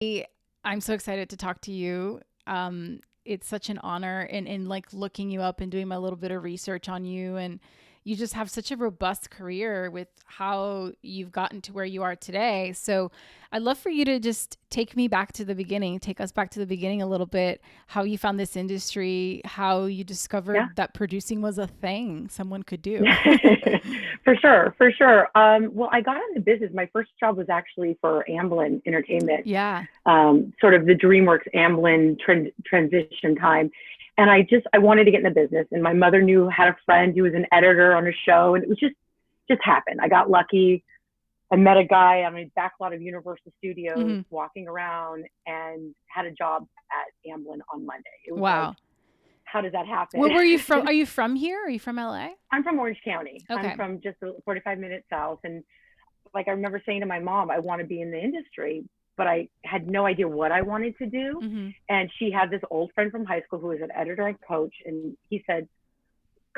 I'm so excited to talk to you. It's such an honor, and like looking you up and doing my little bit of research on you, and you just have such a robust career with how you've gotten to where you are today. So I'd love for you to just take me back to the beginning, take us back to the beginning a little bit, how you found this industry, how you Yeah. discovered that producing was a thing someone could do. For sure, for sure. Well, I got into business. My first job was actually for Amblin Entertainment, Yeah. sort of the DreamWorks Amblin transition time. And I wanted to get in the business. And my mother had a friend who was an editor on a show, and it was just happened. I got lucky. I met a guy on a back lot of Universal Studios Hmm. walking around and had a job at Amblin on Monday. It was like, Wow. how does that happen? Where were you from? Are you from here? Are you from LA? I'm from Orange County. I'm Okay. from just 45 minutes south. And like I remember saying to my mom, I want to be in the industry, but I had no idea what I wanted to do. Hmm. And she had this old friend from high school who was an editor and coach. And he said,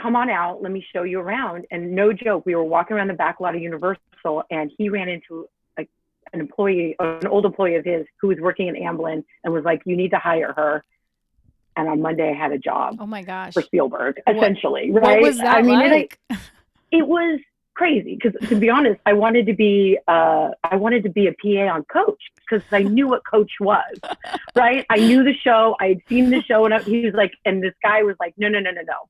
come on out, let me show you around. And no joke, we were walking around the back lot of Universal, and he ran into an old employee of his who was working in Amblin, and was like, you need to hire her. And on Monday I had a job Oh my for gosh. Spielberg, What essentially, what right? was I that mean, like? it was crazy because, to be honest, I wanted to be a PA on Coach because I knew what Coach was, right? I knew the show, I had seen the show, and he was like, and this guy was like, no, no, no, no, no,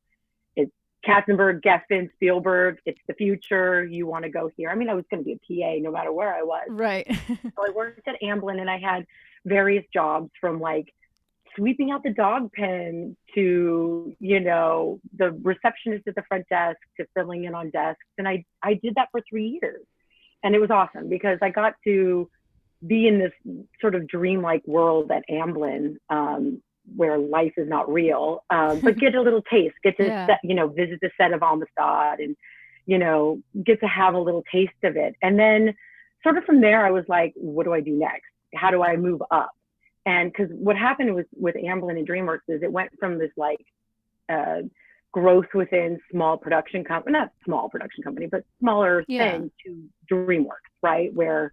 it's Katzenberg, Geffen, Spielberg, it's the future. You want to go here? I mean, I was going to be a PA no matter where I was. Right. So I worked at Amblin, and I had various jobs, from like sweeping out the dog pen to, the receptionist at the front desk, to filling in on desks. And I did that for 3 years. And it was awesome because I got to be in this sort of dreamlike world at Amblin, where life is not real, but get a little taste, get to Yeah. visit the set of Amistad, and get to have a little taste of it. And then sort of from there, I was like, what do I do next? How do I move up? And because what happened with Amblin and DreamWorks is it went from this like uh, growth within small production company, not small production company, but smaller Yeah. thing, to DreamWorks, right? Where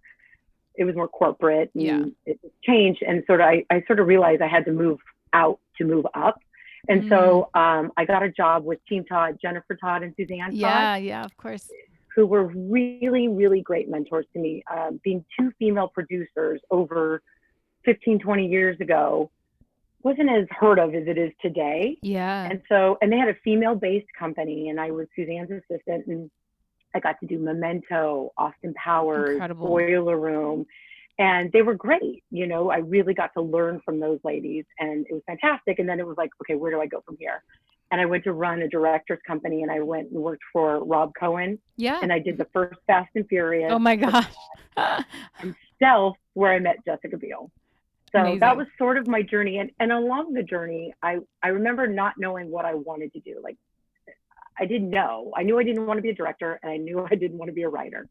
it was more corporate Yeah. and it changed. And I sort of realized I had to move out to move up. And Mm. so I got a job with Team Todd, Jennifer Todd and Suzanne Todd, Yeah, yeah, of course. who were really, really great mentors to me. Being two female producers over 15, 20 years ago wasn't as heard of as it is today. Yeah. And they had a female based company, and I was Suzanne's assistant, and I got to do Memento, Austin Powers, Incredible. Boiler Room, and they were great. I really got to learn from those ladies, and it was fantastic. And then it was like, okay, where do I go from here? And I went to run a director's company, and I went and worked for Rob Cohen, Yeah. and I did the first Fast and Oh Furious my for, gosh. and Stealth, where I met Jessica Biel. So that Amazing. was sort of my journey. And along the journey, I remember not knowing what I wanted to do. Like, I didn't know. I knew I didn't want to be a director, and I knew I didn't want to be a writer.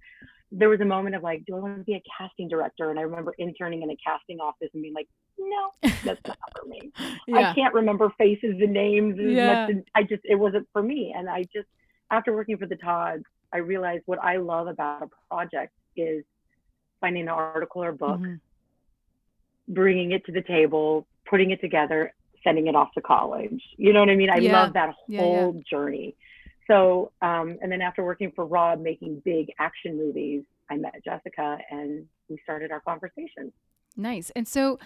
There was a moment of like, do I want to be a casting director? And I remember interning in a casting office and being like, no, that's not for me. I Yeah. can't remember faces and names as much. Yeah. And it wasn't for me. And after working for the Todds, I realized what I love about a project is finding an article or book, Hmm. bringing it to the table, putting it together, sending it off to college. You know what I mean? I Yeah. love that Yeah. Yeah. whole journey. So, and then after working for Rob making big action movies, I met Jessica and we started our conversation. Nice. And so,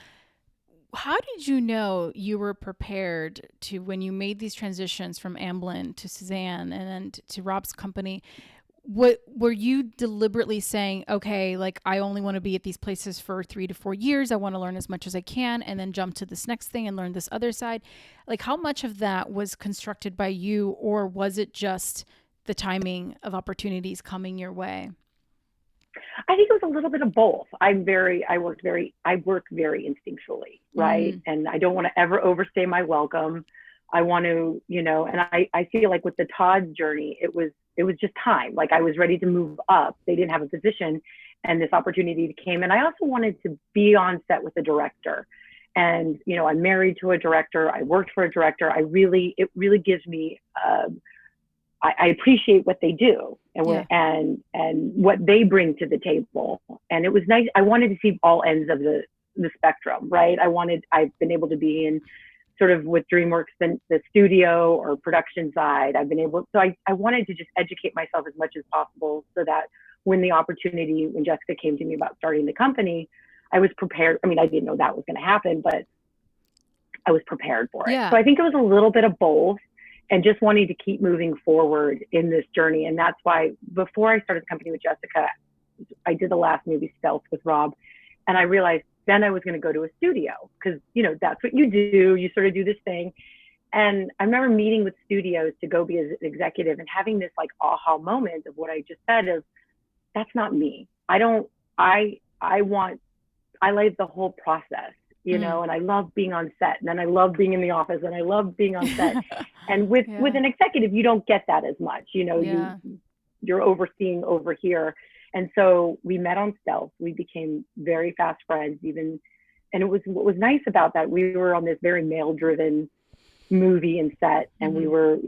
how did you know you were prepared to, when you made these transitions from Amblin to Suzanne and then to Rob's company? What were you deliberately saying? Okay, like I only want to be at these places for 3 to 4 years. I want to learn as much as I can, and then jump to this next thing and learn this other side. Like, how much of that was constructed by you, or was it just the timing of opportunities coming your way? I think it was a little bit of both. I work very instinctually, right? Mm, And I don't want to ever overstay my welcome. I want to, and I feel like with the Todd's journey, it was just time. Like I was ready to move up. They didn't have a position, and this opportunity came. And I also wanted to be on set with a director. And I'm married to a director. I worked for a director. It really gives me I appreciate what they do yeah. and what they bring to the table. And it was nice. I wanted to see all ends of the spectrum, right? I've been able to be in sort of with DreamWorks, the studio or production side. So I wanted to just educate myself as much as possible so that when Jessica came to me about starting the company, I was prepared. I mean, I didn't know that was going to happen, but I was prepared for it. Yeah. So I think it was a little bit of both and just wanting to keep moving forward in this journey. And that's why before I started the company with Jessica, I did the last movie, Stealth, with Rob. And I realized then I was going to go to a studio because, that's what you do. You sort of do this thing. And I remember meeting with studios to go be an executive and having this like aha moment of what I just said of, that's not me. I like the whole process, and I love being on set, and then I love being in the office, and I love being on set. And with an executive, you don't get that as much, you're overseeing over here. And so we met on Stealth. We became very fast friends even. And what was nice about that, we were on this very male-driven movie and set, and we were,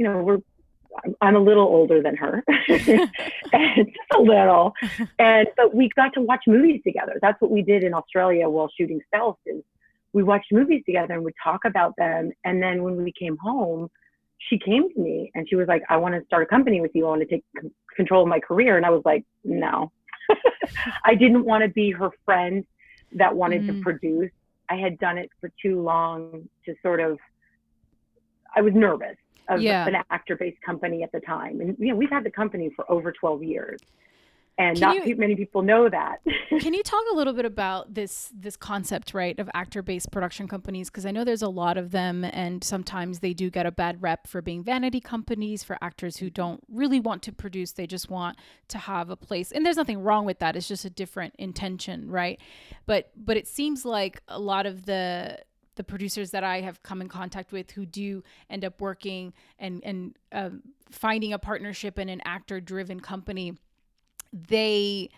I'm a little older than her, and just a little. But we got to watch movies together. That's what we did in Australia while shooting Stealth, is we watched movies together and would talk about them. And then when we came home, she came to me and she was like, I want to start a company with you. I want to take control of my career. And I was like, no. I didn't want to be her friend that wanted to produce. I had done it for too long to I was nervous of an actor-based company at the time. And, we've had the company for over 12 years. And many people know that. Can you talk a little bit about this concept, right, of actor-based production companies? Because I know there's a lot of them, and sometimes they do get a bad rep for being vanity companies for actors who don't really want to produce. They just want to have a place. And there's nothing wrong with that. It's just a different intention, right? But it seems like a lot of the producers that I have come in contact with who do end up working and finding a partnership in an actor-driven company, they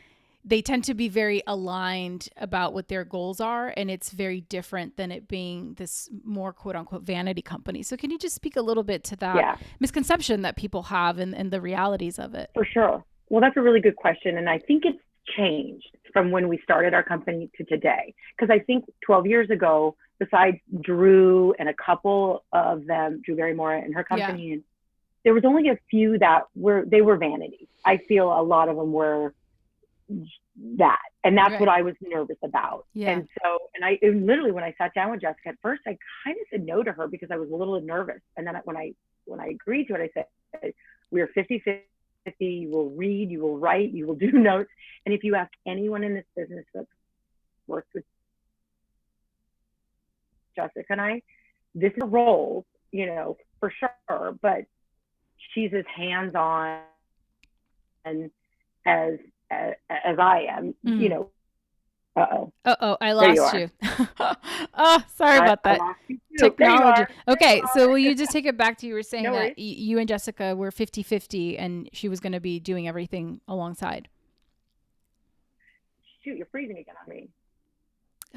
tend to be very aligned about what their goals are, and it's very different than it being this more quote unquote vanity company. So can you just speak a little bit to that misconception that people have and the realities of it? For sure. Well, that's a really good question. And I think it's changed from when we started our company to today. Because I think 12 years ago, besides Drew and a couple of them, Drew Barrymore and her company, and there was only a few that were vanity. I feel a lot of them were that. And that's what I was nervous about. Yeah. And so, literally when I sat down with Jessica at first, I kind of said no to her because I was a little nervous. And then when I agreed to it, I said, we're 50-50. You will read, you will write, you will do notes. And if you ask anyone in this business that's worked with Jessica and I, this is a role, for sure, but she's as hands-on and as I am, I lost you. Oh, sorry about that. Technology. Okay, so will you just take it back to, you were saying that you and Jessica were 50-50 and she was going to be doing everything alongside. Shoot, you're freezing again on me.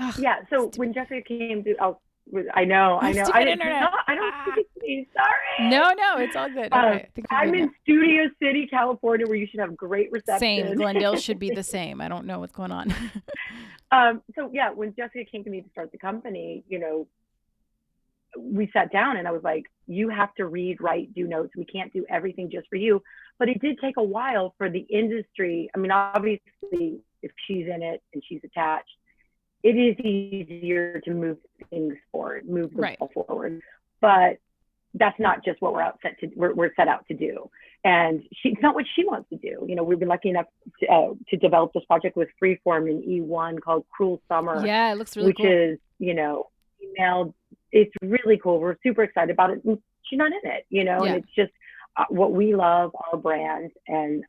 Ugh, yeah, so when Jessica came to, I know. I don't see. Sorry. No, it's all good. Okay, I'm in Studio City, California, where you should have great reception. Same. Glendale should be the same. I don't know what's going on. So yeah, when Jessica came to me to start the company, we sat down and I was like, you have to read, write, do notes. We can't do everything just for you. But it did take a while for the industry. I mean, obviously, if she's in it and she's attached, it is easier to move things forward, move the ball forward. But that's not just what we're set out to do. And it's not what she wants to do. We've been lucky enough to develop this project with Freeform in E1 called Cruel Summer. Yeah, it looks really cool. Which is, female. It's really cool. We're super excited about it. And she's not in it, and it's just what we love, our brand. And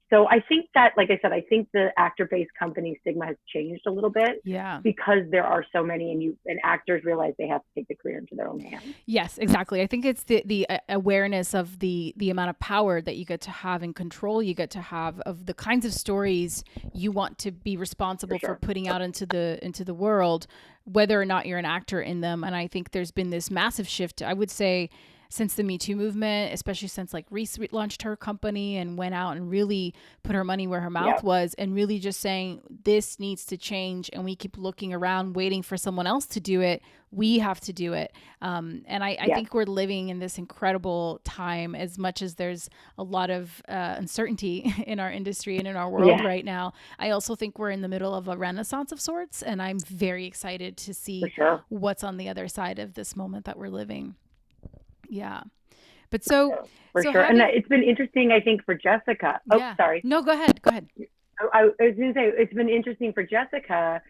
so I think that, like I said, I think the actor-based company stigma has changed a little bit. Yeah. Because there are so many, and actors realize they have to take the career into their own hands. Yes, exactly. I think it's the awareness of the amount of power that you get to have and control you get to have of the kinds of stories you want to be responsible for putting out into the world, whether or not you're an actor in them. And I think there's been this massive shift, I would say, since the Me Too movement, especially since like Reese launched her company and went out and really put her money where her mouth Yep. was, and really just saying this needs to change, and we keep looking around waiting for someone else to do it. We have to do it. And I Yes. think we're living in this incredible time, as much as there's a lot of uncertainty in our industry and in our world Yeah, right now. I also think we're in the middle of a renaissance of sorts, and I'm very excited to for see sure. what's on the other side of this moment that we're living. Yeah. But so, For so sure. And having, it's been interesting, I think, for Jessica. Oh, yeah. sorry. No, go ahead. Go ahead. I was going to say, it's been interesting for Jessica.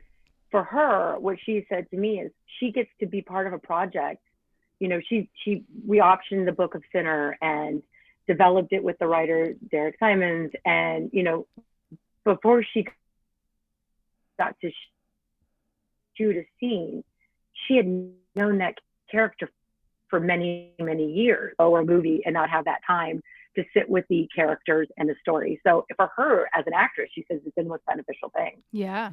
For her, what she said to me is she gets to be part of a project. You know, we optioned the Book of Sinner and developed it with the writer Derek Simons. And, you know, before she got to shoot a scene, she had known that character for many, many years, or a movie, and not have that time to sit with the characters and the story. So for her as an actress, she says it's been the most beneficial thing. Yeah.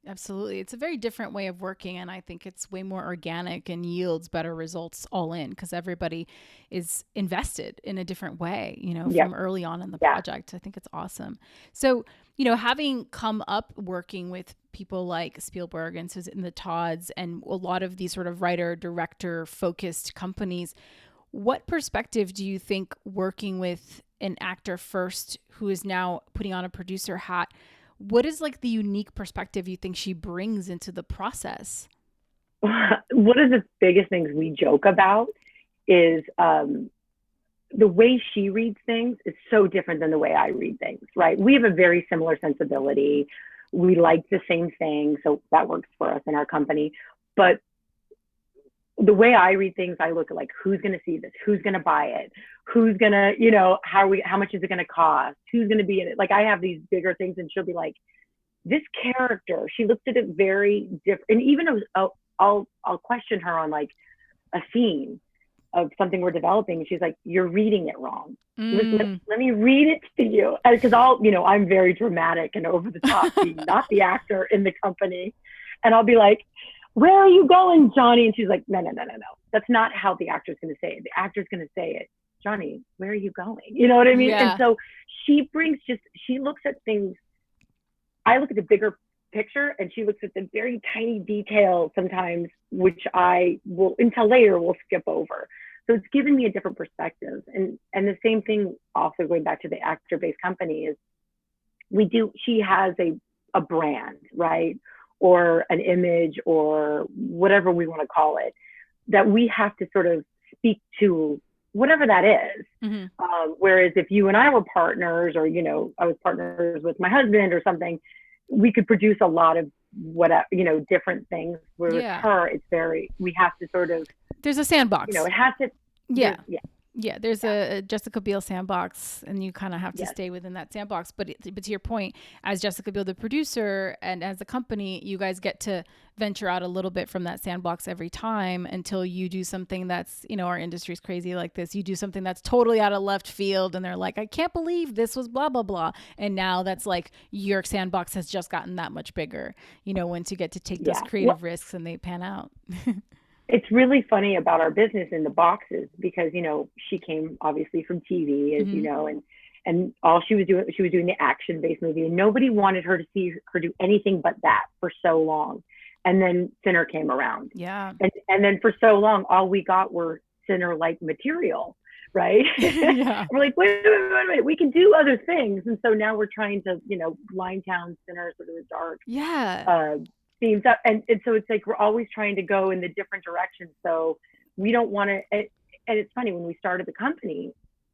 Absolutely. It's a very different way of working. And I think it's way more organic and yields better results all in, because everybody is invested in a different way, you know, Yep. from early on in the Yeah. project. I think it's awesome. So, you know, having come up working with people like Spielberg and Susan the Todds and a lot of these sort of writer, director focused companies, what perspective do you think working with an actor first who is now putting on a producer hat, what is like the unique perspective you think she brings into the process? One of the biggest things we joke about is the way she reads things is so different than the way I read things, right? We have a very similar sensibility. We like the same thing, so that works for us in our company. But the way I read things, I look at like, who's going to see this? Who's going to buy it? Who's going to, you know, how much is it going to cost? Who's going to be in it? Like, I have these bigger things, and she'll be like, this character, she looks at it very different. And even I'll question her on like a scene of something we're developing. She's like, you're reading it wrong. Let me read it to you. Because I'm very dramatic and over the top, being not the actor in the company. And I'll be like, where are you going, Johnny? And she's like, no. That's not how the actor's going to say it. The actor's going to say it, Johnny, where are you going? You know what I mean? Yeah. And so she looks at things. I look at the bigger picture, and she looks at the very tiny details sometimes, which I will, until later, will skip over. So it's given me a different perspective. And the same thing, also going back to the actor-based company, is she has a brand, right? Or an image, or whatever we want to call it, that we have to sort of speak to, whatever that is. Mm-hmm. Whereas if you and I were partners, or, you know, I was partners with my husband or something, we could produce a lot of different things. Where with her, we have to sort of, there's a sandbox. You know, it has to. Yeah. Yeah. There's a Jessica Biel sandbox, and you kind of have to Yes. stay within that sandbox. But to your point, as Jessica Biel, the producer, and as the company, you guys get to venture out a little bit from that sandbox every time, until you do something that's, you know, our industry's crazy like this. You do something that's totally out of left field, and they're like, I can't believe this was blah, blah, blah. And now that's like, your sandbox has just gotten that much bigger, you know, once you get to take those creative risks and they pan out. It's really funny about our business in the boxes, because, you know, she came obviously from TV, as you know, and all she was doing the action-based movie, and nobody wanted her to see her do anything but that for so long. And then Sinner came around. Yeah. And then for so long, all we got were Sinner-like material, right? Yeah. We're like, wait, we can do other things. And so now we're trying to, you know, line down Sinner, sort of the dark. Yeah. Themes up, and so it's like we're always trying to go in the different directions. So we don't want to. And it's funny, when we started the company,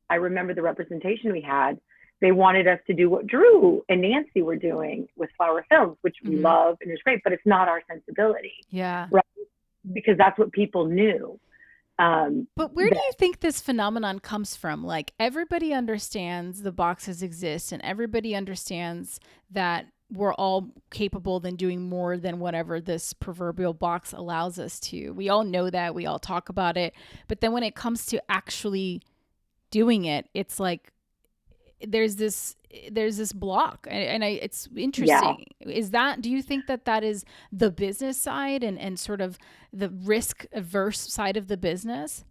I remember the representation we had. They wanted us to do what Drew and Nancy were doing with Flower Films, which we love and it's great, but it's not our sensibility. Yeah. Right? Because that's what people knew. But where do you think this phenomenon comes from? Like, everybody understands the boxes exist, and everybody understands that we're all capable than doing more than whatever this proverbial box allows us to. We all know that, we all talk about it, but then when it comes to actually doing it, it's like there's this block, and it's interesting. Do you think that is the business side and sort of the risk averse side of the business?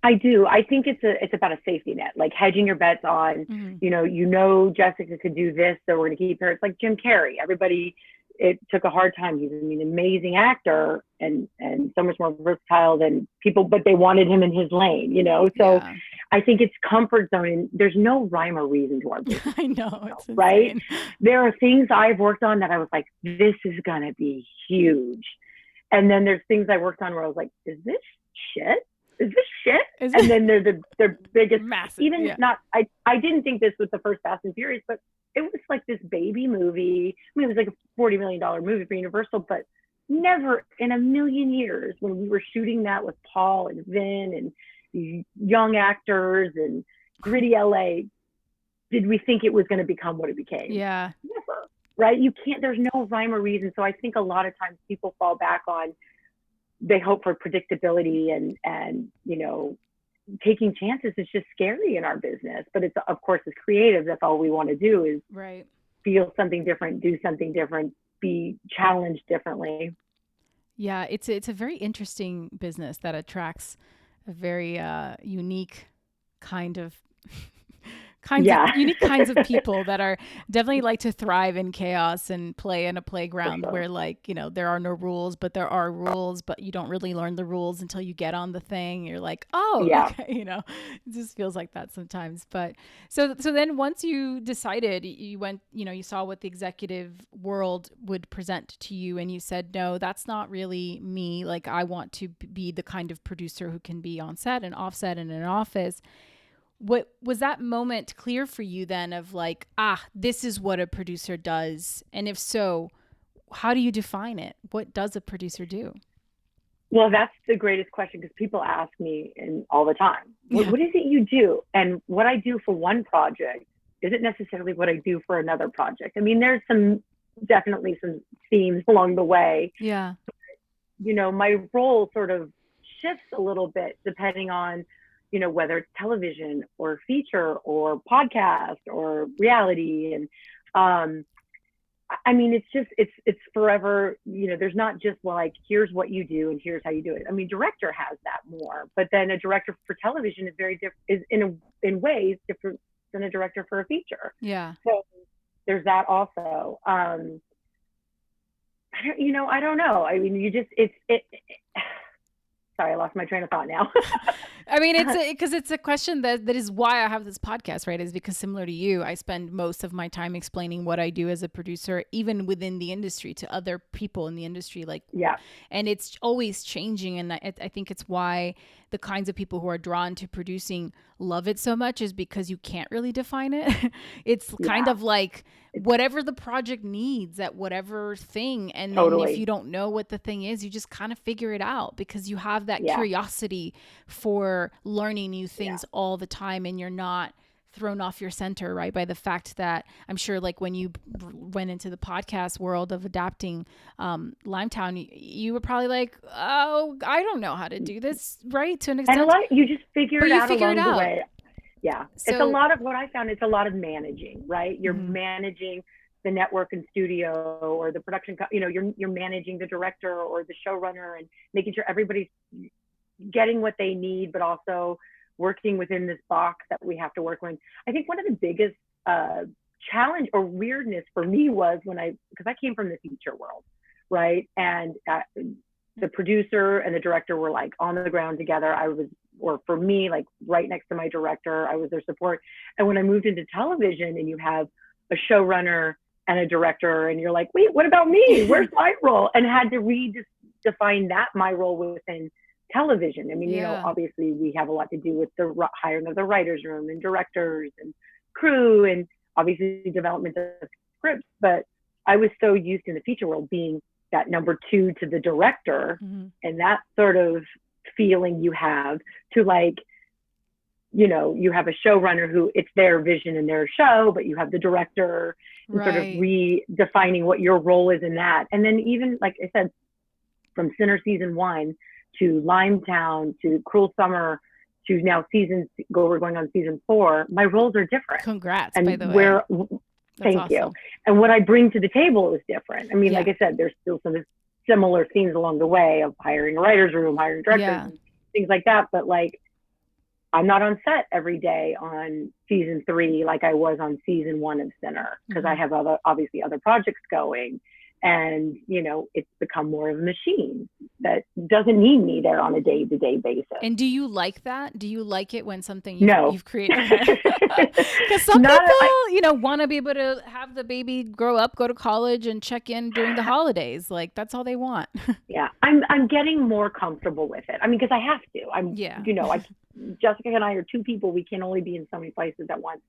I do. I think it's about a safety net, like hedging your bets on, Mm-hmm. Jessica could do this, so we're going to keep her. It's like Jim Carrey. Everybody, it took a hard time. He's an amazing actor and so much more versatile than people, but they wanted him in his lane, So Yeah. I think it's comfort zone. And there's no rhyme or reason to our business, I know, it's right? insane. There are things I've worked on that I was like, this is going to be huge. And then there's things I worked on where I was like, is this shit? Is this shit? Is And it then they're the biggest, massive? even Yeah. not, I didn't think this was the first Fast and Furious, but it was like this baby movie. I mean, it was like a $40 million movie for Universal, but never in a million years when we were shooting that with Paul and Vin and young actors and gritty LA, did we think it was going to become what it became? Yeah. Never, right? You can't, there's no rhyme or reason. So I think a lot of times people fall back on, they hope for predictability and taking chances is just scary in our business. But it's, of course, as creatives, that's all we want to do is Right. feel something different, do something different, be challenged differently. Yeah, it's a very interesting business that attracts a very unique kind of Yeah. unique kinds of people that are definitely like to thrive in chaos and play in a For playground sure. where there are no rules, but there are rules, but you don't really learn the rules until you get on the thing. You're like, oh, Yeah. okay, it just feels like that sometimes. But so then once you decided, you went, you saw what the executive world would present to you, and you said, no, that's not really me. Like, I want to be the kind of producer who can be on set and offset and in an office. What was that moment clear for you then of like, this is what a producer does? And if so, how do you define it? What does a producer do? Well, that's the greatest question because people ask me all the time, Yeah. what is it you do? And what I do for one project isn't necessarily what I do for another project. I mean, there's definitely some themes along the way. Yeah. My role sort of shifts a little bit depending on, whether it's television or feature or podcast or reality. And I mean, it's forever, there's not just like, here's what you do and here's how you do it. I mean, director has that more, but then a director for television is very different, is in ways different than a director for a feature. Yeah. So there's that also. I don't know. I mean, sorry, I lost my train of thought now. I mean, because it's a question that is why I have this podcast, right? Is because similar to you, I spend most of my time explaining what I do as a producer, even within the industry, to other people in the industry. Like, Yeah. And it's always changing. And I think it's why the kinds of people who are drawn to producing love it so much is because you can't really define it. It's kind of like whatever the project needs at whatever thing. And then if you don't know what the thing is, you just kind of figure it out because you have that curiosity for learning new things all the time, and you're not thrown off your center, right, by the fact that I'm sure like when you went into the podcast world of adapting Limetown, you were probably like, oh, I don't know how to do this, right, to an extent. And you just figure it out along the way. Yeah. So, it's a lot of what I found. It's a lot of managing, right? You're managing the network and studio or the production, you're managing the director or the showrunner and making sure everybody's getting what they need, but also working within this box that we have to work with. I think one of the biggest challenge or weirdness for me was because I came from the feature world, right? And the producer and the director were like on the ground together. For me, like right next to my director, I was their support. And when I moved into television and you have a showrunner and a director and you're like, wait, what about me? Where's my role? And had to redefine my role within television. I mean, obviously we have a lot to do with the hiring of the writers' room and directors and crew and obviously development of scripts. But I was so used in the feature world being that number two to the director and that sort of feeling you have to like, you have a showrunner who it's their vision and their show, but you have the director and sort of redefining what your role is in that. And then even, like I said, from Sinner season 1 to Limetown to Cruel Summer to now we're going on season 4, my roles are different. Congrats, and by the way. Thank you. And what I bring to the table is different. I mean, like I said, there's still some similar themes along the way of hiring a writer's room, hiring directors, and things like that. But like, I'm not on set every day on season 3 like I was on season 1 of Sinner, because I Mhm. have obviously other projects going, and it's become more of a machine that doesn't need me there on a day-to-day basis. And do you like that? Do you like it when something No. you've created? Okay. Because some Not I people, want to be able to have the baby grow up, go to college, and check in during the holidays. Like that's all they want. Yeah, I'm getting more comfortable with it. I mean, because I have to. I'm, Yeah. I Jessica and I are two people. We can only be in so many places at once.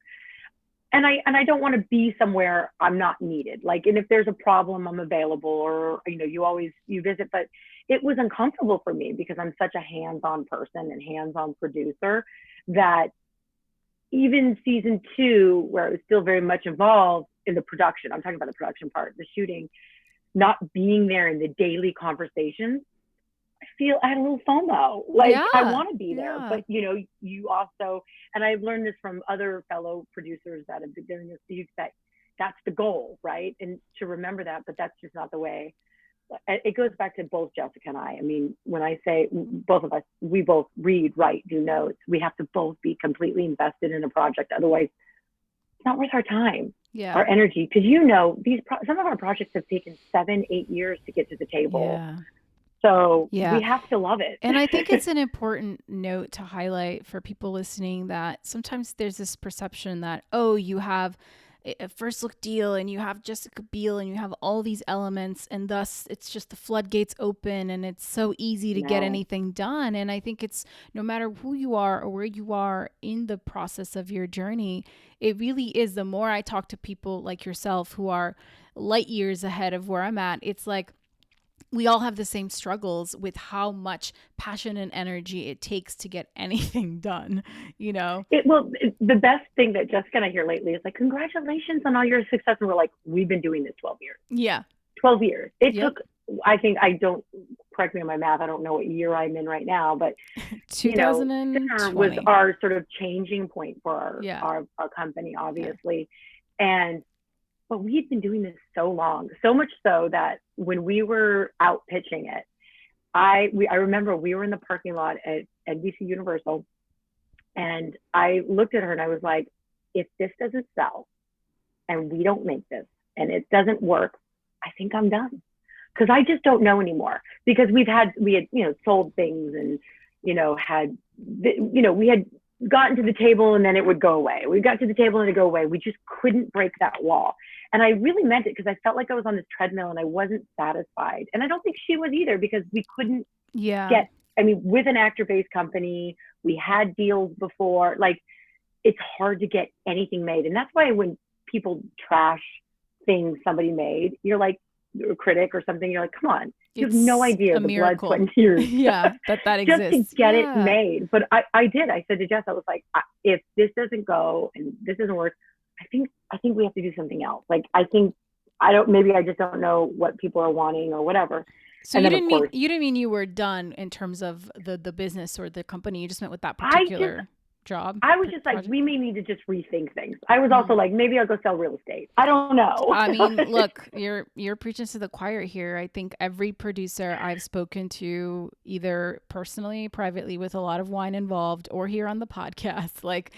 And I don't want to be somewhere I'm not needed. Like, and if there's a problem, I'm available, or you visit. But it was uncomfortable for me because I'm such a hands-on person and hands-on producer that even season 2, where I was still very much involved in the production, I'm talking about the production part, the shooting, not being there in the daily conversations, I had a little FOMO. Like, I Yeah. want to be there, Yeah. but you also, and I've learned this from other fellow producers that have been doing this, that that's the goal, right? And to remember that, but that's just not the way. It goes back to both Jessica and I. I mean, when I say both of us, we both read, write, do notes. We have to both be completely invested in a project. Otherwise, it's not worth our time, Yeah. our energy. Because some of our projects have taken 7-8 years to get to the table. Yeah. So Yeah. we have to love it. And I think it's an important note to highlight for people listening that sometimes there's this perception that, oh, you have a first look deal and you have Jessica Biel and you have all these elements, and thus it's just the floodgates open and it's so easy to get No. anything done. And I think it's no matter who you are or where you are in the process of your journey, it really is. The more I talk to people like yourself who are light years ahead of where I'm at, it's like, we all have the same struggles with how much passion and energy it takes to get anything done, you know? The best thing that Jessica and I hear lately is like, congratulations on all your success. And we're like, we've been doing this 12 years. Yeah. 12 years. It Yep. took, I think, I don't, correct me on my math, I don't know what year I'm in right now, but, Sinner was 2020. our sort of changing point for Yeah. our company, Okay. obviously. But we've been doing this so long, so much so that when we were out pitching it, I remember we were in the parking lot at NBC Universal, and I looked at her and I was like, if this doesn't sell and we don't make this and it doesn't work, I think I'm done. Because I just don't know anymore. Because we had sold things, and we had gotten to the table and then it would go away. We got to the table and it'd go away. We just couldn't break that wall. And I really meant it, because I felt like I was on this treadmill and I wasn't satisfied. And I don't think she was either, because we couldn't Yeah. with an actor-based company, we had deals before. Like, it's hard to get anything made. And that's why when people trash things somebody made, you're like, a critic or something, you're like, come on, you have no It's idea a the blood, miracle. sweat, and tears Yeah, that just to exists. get it Yeah. made. But I did. I said to Jess, I was like, if this doesn't go and this doesn't work, I think we have to do something else. Like, maybe I just don't know what people are wanting or whatever. So And you then, didn't of mean course, you were done in terms of the business or the company. You just meant with that I just particular job I was just like, project. we may need to just rethink things. I was also Mm. like, maybe I'll go sell real estate. I don't know. I mean, look, you're preaching to the choir here. I think every producer I've spoken to, either personally, privately, with a lot of wine involved, or here on the podcast, like,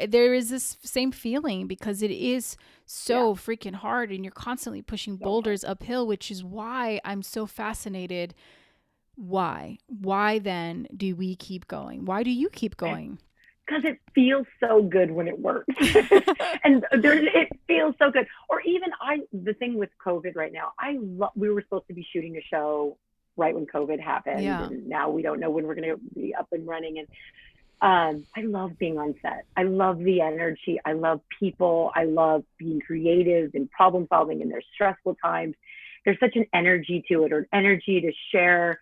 there is this same feeling, because it is Yeah, so freaking hard, and you're constantly pushing so hard. boulders uphill, which is why I'm so fascinated. Why then do we keep going? Why do you keep going? Because it feels so good when it works. And it feels so good. Or even the thing with COVID right now, we were supposed to be shooting a show right when COVID happened, Yeah. and now we don't know when we're going to be up and running. And I love being on set. I love the energy. I love people. I love being creative and problem solving in their stressful times. There's such an energy to it, or an energy to share,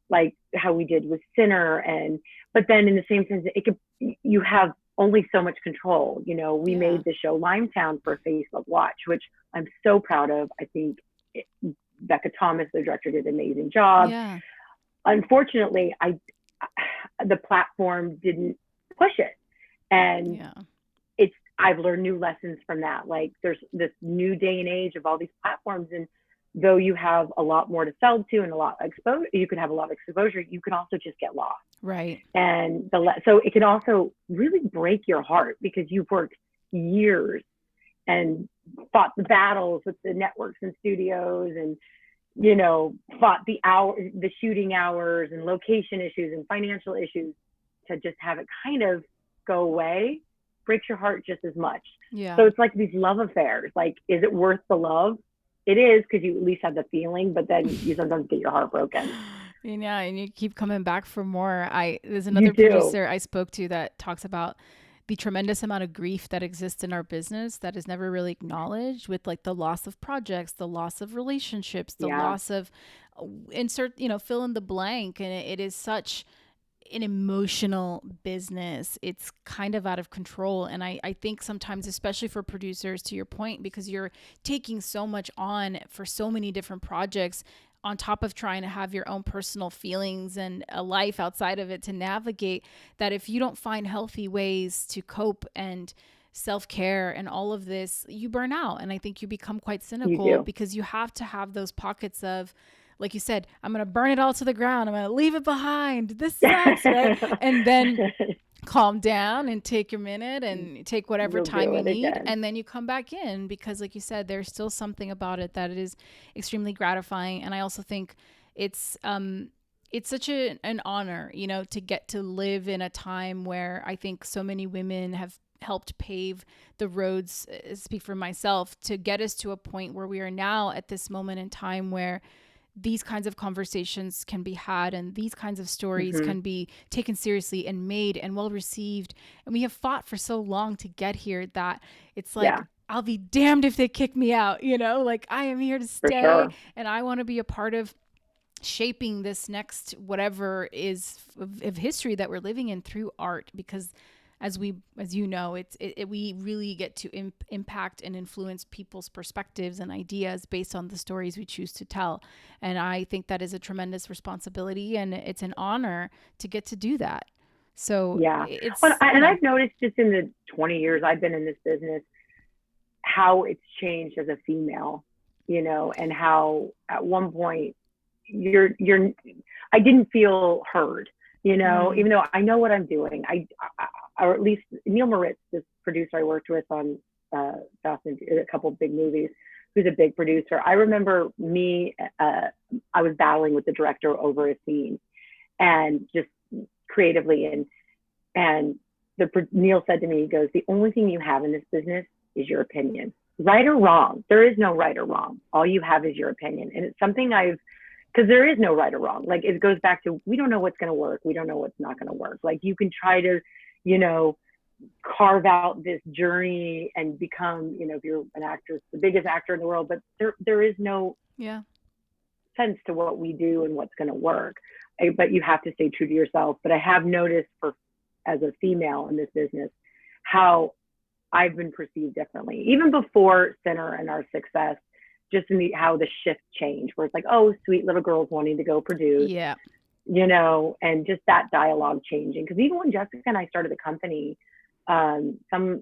like how we did with Sinner. But then in the same sense, you have only so much control. We Yeah. made the show Limetown for Facebook Watch, which I'm so proud of. I think Becca Thomas, the director, did an amazing job. Yeah. Unfortunately, the platform didn't push it, and Yeah. I've learned new lessons from that. Like, there's this new day and age of all these platforms, and though you have a lot more to sell to and a lot exposure, you can have a lot of exposure, you can also just get lost. Right. And so it can also really break your heart because you've worked years and fought the battles with the networks and studios and, fought the shooting hours and location issues and financial issues to just have it kind of go away, breaks your heart just as much. Yeah. So it's like these love affairs. Like, is it worth the love? It is, because you at least have the feeling, but then you sometimes get your heart broken. Yeah, and you keep coming back for more. There's You another do. producer I spoke to that talks about the tremendous amount of grief that exists in our business that is never really acknowledged, with like the loss of projects, the loss of relationships, the Yeah. loss of insert, fill in the blank. And it is such an emotional business. It's kind of out of control. And I think sometimes, especially for producers, to your point, because you're taking so much on for so many different projects, on top of trying to have your own personal feelings and a life outside of it to navigate, that if you don't find healthy ways to cope and self-care and all of this, you burn out. And I think you become quite cynical, because you have to have those pockets of, like you said, I'm going to burn it all to the ground. I'm going to leave it behind. This sucks, right? And then calm down and take your minute and take whatever time you need. Again. And then you come back in, because like you said, there's still something about it that is extremely gratifying. And I also think it's such an honor, to get to live in a time where I think so many women have helped pave the roads, speak for myself, to get us to a point where we are now at this moment in time where these kinds of conversations can be had and these kinds of stories can be taken seriously and made and well received. And we have fought for so long to get here that it's like, I'll be damned if they kick me out, like I am here to stay, and I want to be a part of shaping this next whatever is of history that we're living in through art, because as we really get to impact and influence people's perspectives and ideas based on the stories we choose to tell. And I think that is a tremendous responsibility, and it's an honor to get to do that. So and I've noticed just in the 20 years I've been in this business, how it's changed as a female, and how at one point I didn't feel heard, even though I know what I'm doing. Or at least Neil Moritz, this producer I worked with on Fast and a couple of big movies, who's a big producer. I remember I was battling with the director over a scene, and just creatively, and Neil said to me, he goes, "The only thing you have in this business is your opinion, right or wrong. There is no right or wrong. All you have is your opinion." And it's something because there is no right or wrong. Like, it goes back to, we don't know what's going to work. We don't know what's not going to work. Like, you can try to, carve out this journey and become, if you're an actress, the biggest actor in the world, but there is no sense to what we do and what's going to work. But you have to stay true to yourself. But I have noticed, as a female in this business, how I've been perceived differently, even before Center and our success, just in how the shift changed, where it's like, oh, sweet little girls wanting to go produce, and just that dialogue changing. Because even when Jessica and I started the company, some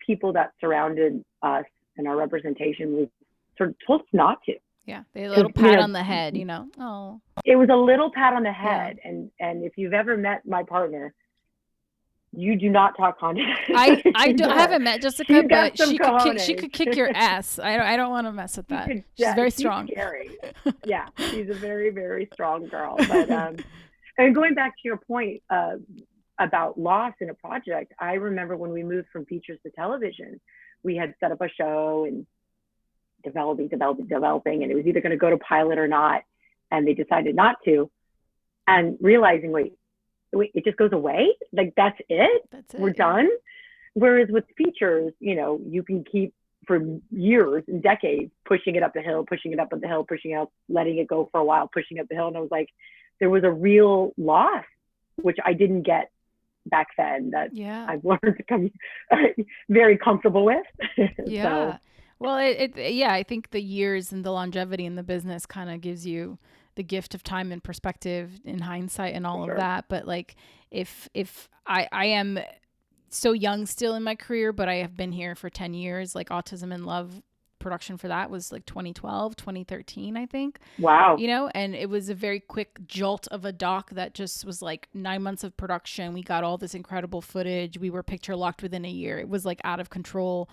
people that surrounded us and our representation was sort of told us not to. Yeah, they had a little pat on the head, Oh, it was a little pat on the head, and if you've ever met my partner, you do not talk content. I haven't met Jessica, but she could kick your ass. I don't want to mess with that. She's very strong. She's scary. Yeah, she's a very, very strong girl. But and going back to your point about loss in a project, I remember when we moved from features to television, we had set up a show and developing, and it was either going to go to pilot or not, and they decided not to, and realizing, wait, it just goes away? Like, that's it? We're done? Whereas with features, you can keep for years and decades pushing it up the hill, pushing it up the hill, pushing out, letting it go for a while, pushing up the hill. And I was like, there was a real loss, which I didn't get back then, that I've learned to come very comfortable with. Yeah. So. Well, I think the years and the longevity in the business kind of gives you the gift of time and perspective in hindsight and all of that. But like, if I am so young still in my career, but I have been here for 10 years, like Autism in Love production for that was like 2012, 2013, I think. Wow. And it was a very quick jolt of a doc that just was like 9 months of production. We got all this incredible footage. We were picture locked within a year. It was like out of control,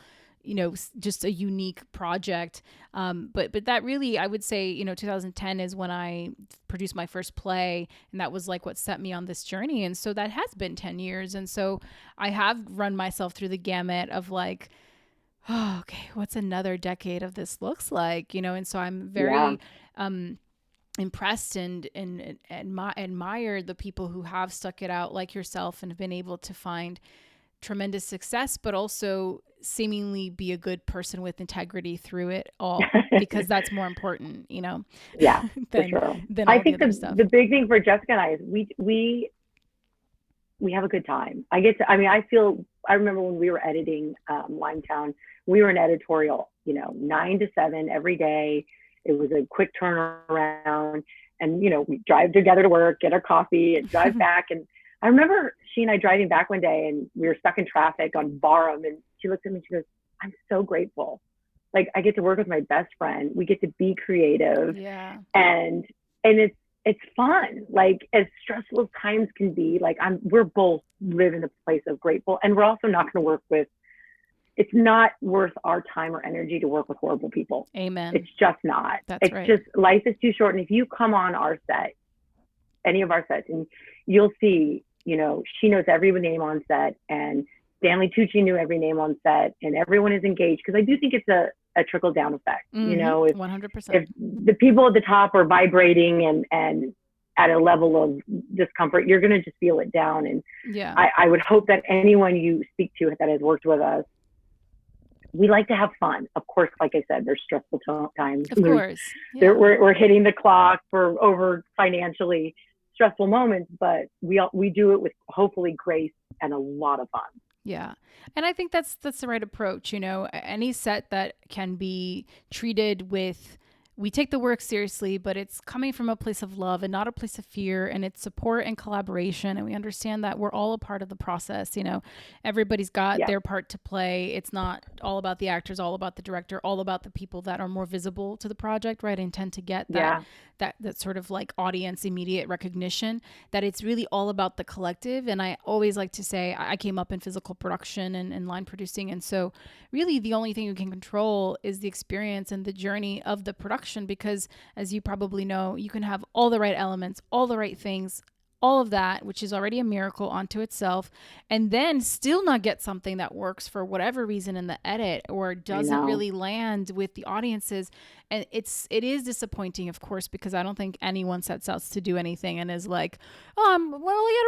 just a unique project. But that really, I would say, 2010 is when I produced my first play, and that was like what set me on this journey. And so that has been 10 years. And so I have run myself through the gamut of like, oh, okay, what's another decade of this looks like, and so I'm very impressed and admire the people who have stuck it out like yourself and have been able to find tremendous success, but also seemingly be a good person with integrity through it all, because that's more important, Yeah, for than, sure. than I all the think other stuff. the big thing for Jessica and I is we have a good time. I remember when we were editing Limetown, we were in editorial, 9 to 7 every day. It was a quick turnaround, and we drive together to work, get our coffee, and drive back. And I remember she and I driving back one day, and we were stuck in traffic on Barham, and she looked at me and she goes, "I'm so grateful. Like, I get to work with my best friend. We get to be creative, and it's fun. Like, as stressful as times can be, like we're both live in a place of grateful, and we're also not going to work with. It's not worth our time or energy to work with horrible people. Amen. It's just not. That's right. Just, life is too short. And if you come on our set, any of our sets, and you'll see, she knows every name on set, and Stanley Tucci knew every name on set, and everyone is engaged, because I do think it's a trickle down effect. If 100%. If the people at the top are vibrating and at a level of discomfort, you're going to just feel it down. And I would hope that anyone you speak to that has worked with us, we like to have fun. Of course, like I said, there's stressful times. Of course. We're hitting the clock for over financially stressful moments, but we do it with hopefully grace and a lot of fun. Yeah. And I think that's the right approach. Any set that can be treated with, we take the work seriously, but it's coming from a place of love and not a place of fear, and it's support and collaboration. And we understand that we're all a part of the process. Everybody's got their part to play. It's not all about the actors, all about the director, all about the people that are more visible to the project, right? And tend to get that sort of like audience immediate recognition, that it's really all about the collective. And I always like to say, I came up in physical production and line producing. And so really the only thing you can control is the experience and the journey of the production, because as you probably know, you can have all the right elements, all the right things, all of that, which is already a miracle onto itself, and then still not get something that works for whatever reason in the edit, or doesn't really land with the audiences. And it is disappointing, of course, because I don't think anyone sets out to do anything and is like, it'll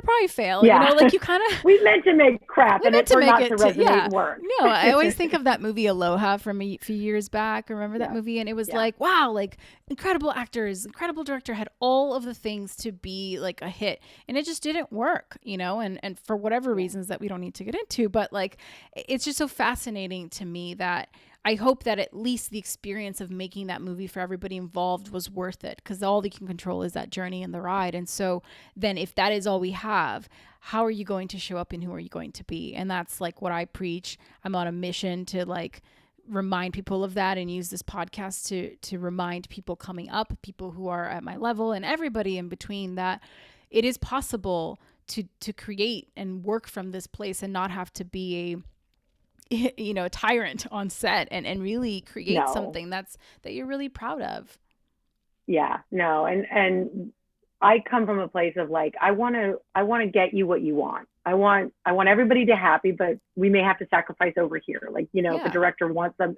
probably fail. Like you kind of, we meant to make crap, and it turned out to resonate work. No, I always think of that movie Aloha from a few years back. Remember that movie? And it was like, wow, like incredible actors, incredible director, had all of the things to be like a hit, and it just didn't work, and for whatever reasons that we don't need to get into. But like, it's just so fascinating to me that I hope that at least the experience of making that movie for everybody involved was worth it, because all they can control is that journey and the ride. And so then if that is all we have, how are you going to show up and who are you going to be? And that's like what I preach. I'm on a mission to like remind people of that, and use this podcast to remind people coming up, people who are at my level and everybody in between, that it is possible to create and work from this place and not have to be a tyrant on set, and really create something that you're really proud of. And I come from a place of like, I want to get you what you want. I want everybody to happy, but we may have to sacrifice over here. Like, if a director wants them.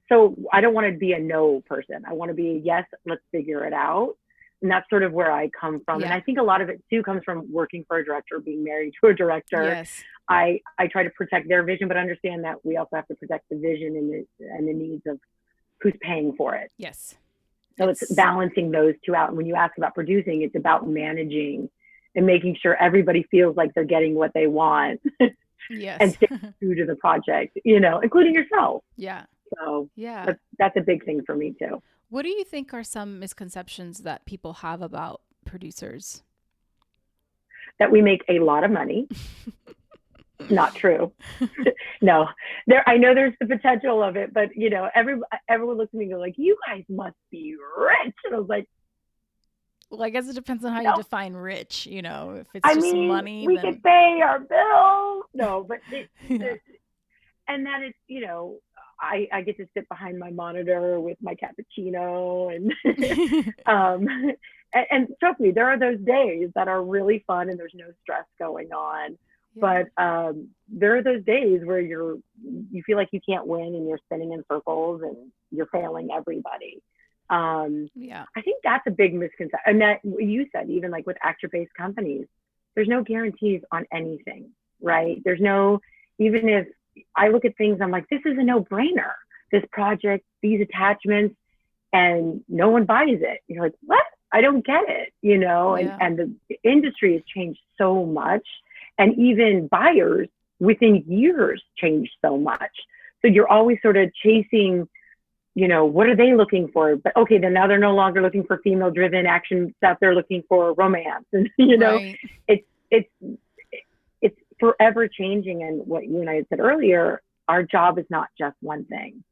So I don't want to be a no person. I want to be a yes, let's figure it out. And that's sort of where I come from. And I think a lot of it too comes from working for a director, being married to a director. Yes. I try to protect their vision, but understand that we also have to protect the vision and the needs of who's paying for it. Yes. So it's balancing those two out. And when you ask about producing, it's about managing and making sure everybody feels like they're getting what they want. Yes. And stay true to the project, including yourself. Yeah. So that's a big thing for me too. What do you think are some misconceptions that people have about producers? That we make a lot of money. Not true. No, there. I know there's the potential of it, but everyone looks at me and goes like, "You guys must be rich," and I was like, Well, I guess it depends on how you "No, define rich. If it's I just mean money, we could then pay our bills." No, but yeah. and that is, I get to sit behind my monitor with my cappuccino and um, and trust me, there are those days that are really fun and there's no stress going on. Yeah. But there are those days where you feel like you can't win and you're spinning in circles and you're failing everybody. Yeah. I think that's a big misconception. And that you said, even like with actor-based companies, there's no guarantees on anything, right? There's no, even if I look at things, I'm like, this is a no-brainer. This project, these attachments, and no one buys it. You're like, what? I don't get it, Yeah. and the industry has changed so much. And even buyers within years change so much. So you're always sort of chasing, what are they looking for? But okay, then now they're no longer looking for female driven action stuff. They're looking for romance. And, Right. it's it's forever changing. And what you and I had said earlier, our job is not just one thing.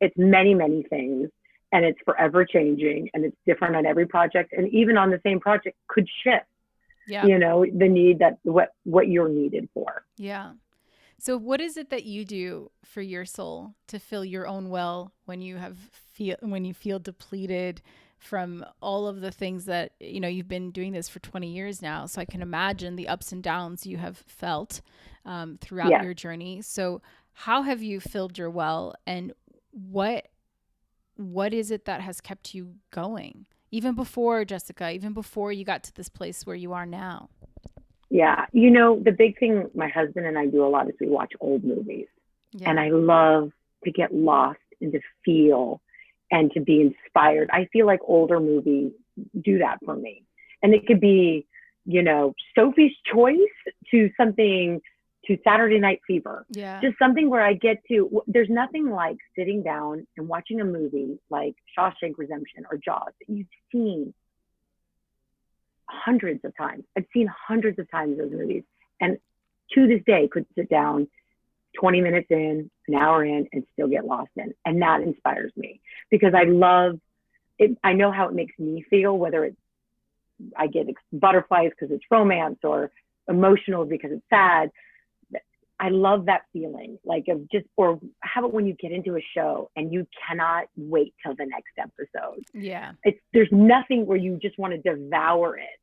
It's many, many things, and it's forever changing, and it's different on every project, and even on the same project could shift. Yeah. The need that what you're needed for. Yeah. So what is it that you do for your soul to fill your own well when you feel depleted from all of the things that, you've been doing this for 20 years now. So I can imagine the ups and downs you have felt throughout Yes. your journey. So how have you filled your well, and what is it that has kept you going? Even before, Jessica, even before you got to this place where you are now. Yeah. The big thing my husband and I do a lot is we watch old movies. Yeah. And I love to get lost and to feel and to be inspired. I feel like older movies do that for me. And it could be, Sophie's Choice to something to Saturday Night Fever. Yeah. Just something where I get to, there's nothing like sitting down and watching a movie like Shawshank Redemption or Jaws that you've seen hundreds of times. I've seen hundreds of times those movies. And to this day could sit down 20 minutes in, an hour in, and still get lost in. And that inspires me because I love it. I know how it makes me feel, whether it's, I get butterflies because it's romance or emotional because it's sad. I love that feeling, like or how about when you get into a show and you cannot wait till the next episode? Yeah. There's nothing where you just want to devour it.